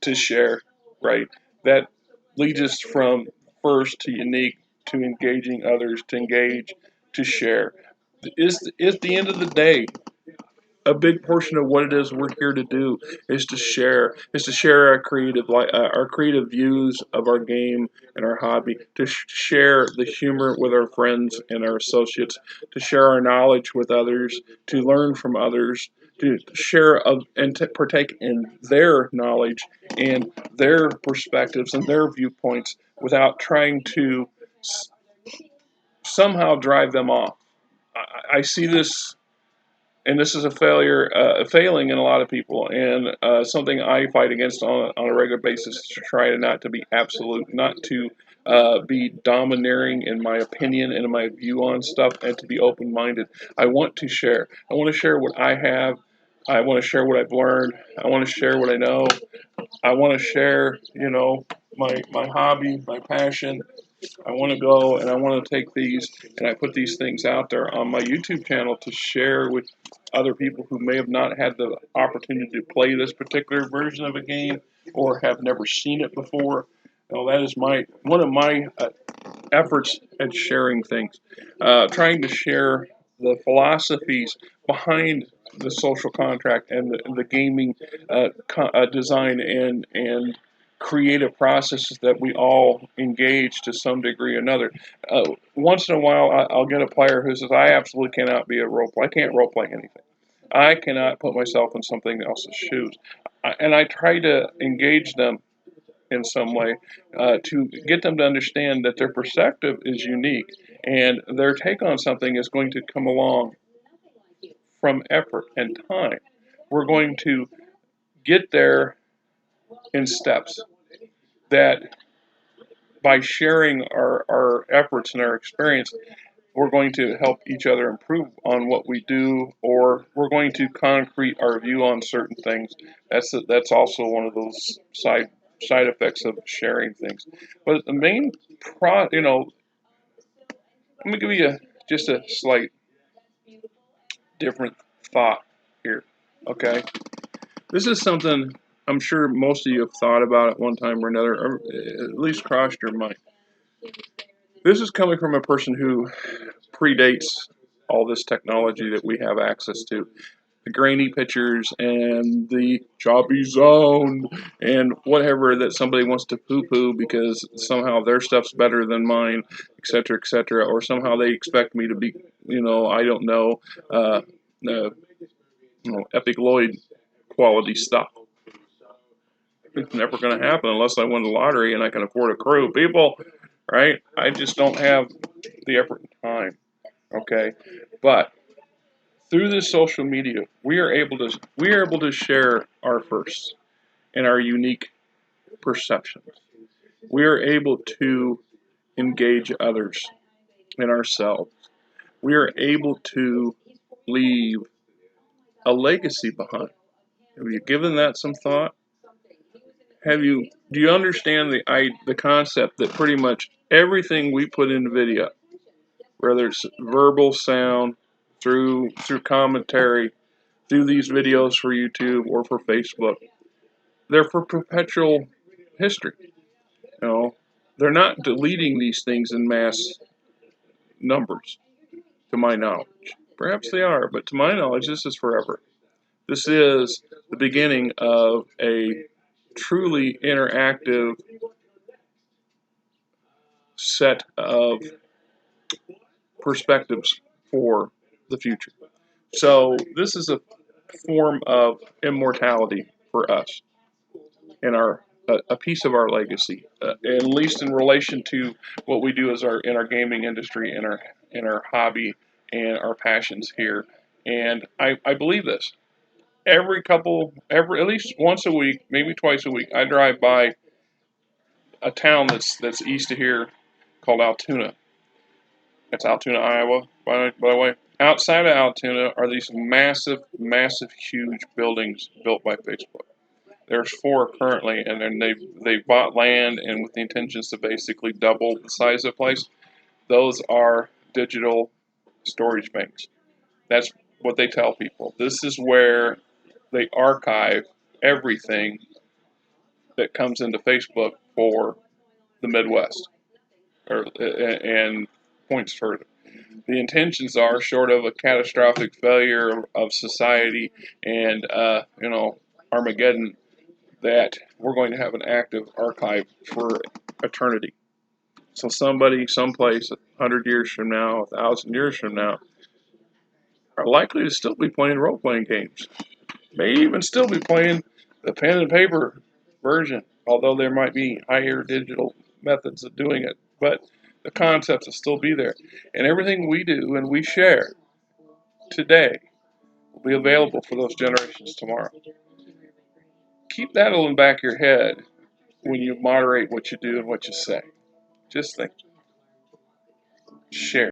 to share, right? That leads us from first to unique to engaging others to engage to share. Is the end of the day a big portion of what it is we're here to do is to share our our creative views of our game and our hobby, to share the humor with our friends and our associates, to share our knowledge with others, to learn from others, to share and to partake in their knowledge and their perspectives and their viewpoints without trying to somehow drive them off. I see this, and this is a failing in a lot of people, and something I fight against on a regular basis to try to not to be absolute, not to be domineering in my opinion and in my view on stuff, and to be open minded. I want to share. I want to share what I have. I want to share what I've learned. I want to share what I know. I want to share, my hobby, my passion. I want to go and I want to take these and I put these things out there on my YouTube channel to share with other people who may have not had the opportunity to play this particular version of a game or have never seen it before. That is my one of my efforts at sharing things, trying to share the philosophies behind the social contract and the gaming design and creative processes that we all engage to some degree or another. Once in a while, I'll get a player who says, "I absolutely cannot be a role player. I can't role play anything. I cannot put myself in something else's shoes." And I try to engage them in some way to get them to understand that their perspective is unique and their take on something is going to come along from effort and time. We're going to get there in steps that by sharing our efforts and our experience, we're going to help each other improve on what we do, or we're going to concrete our view on certain things. That's also one of those side effects of sharing things. But the main let me give you just a slight different thought here. Okay, this is something I'm sure most of you have thought about at one time or another, or at least crossed your mind. This is coming from a person who predates all this technology that we have access to. The grainy pictures and the choppy zone and whatever that somebody wants to poo-poo because somehow their stuff's better than mine, et cetera, or somehow they expect me to be, I don't know, uh, uh, Epic Lloyd quality stuff. It's never going to happen unless I win the lottery and I can afford a crew. People, right? I just don't have the effort and time. Okay, but through this social media, we are able to share our firsts and our unique perceptions. We are able to engage others and ourselves. We are able to leave a legacy behind. Have you given that some thought? Do you understand the concept that pretty much everything we put into video, whether it's verbal sound, through commentary, through these videos for YouTube or for Facebook, they're for perpetual history. You know, they're not deleting these things in mass numbers, to my knowledge. Perhaps they are, but to my knowledge, this is forever. This is the beginning of a truly interactive set of perspectives for the future. So this is a form of immortality for us in a piece of our legacy, at least in relation to what we do as our in our gaming industry, in our hobby and our passions here. And I believe this. Every at least once a week, maybe twice a week, I drive by a town that's east of here called Altoona. It's Altoona, Iowa, by the way. Outside of Altoona are these massive, massive, huge buildings built by Facebook. There's four currently, and then they've bought land and with the intentions to basically double the size of the place. Those are digital storage banks. That's what they tell people. This is where they archive everything that comes into Facebook for the Midwest, and points further. The intentions are, short of a catastrophic failure of society and Armageddon, that we're going to have an active archive for eternity. So somebody, someplace, 100 years from now, 1,000 years from now, are likely to still be playing role-playing games. May even still be playing the pen and paper version, although there might be higher digital methods of doing it. But the concepts will still be there. And everything we do and we share today will be available for those generations tomorrow. Keep that in the back of your head when you moderate what you do and what you say. Just think. Share.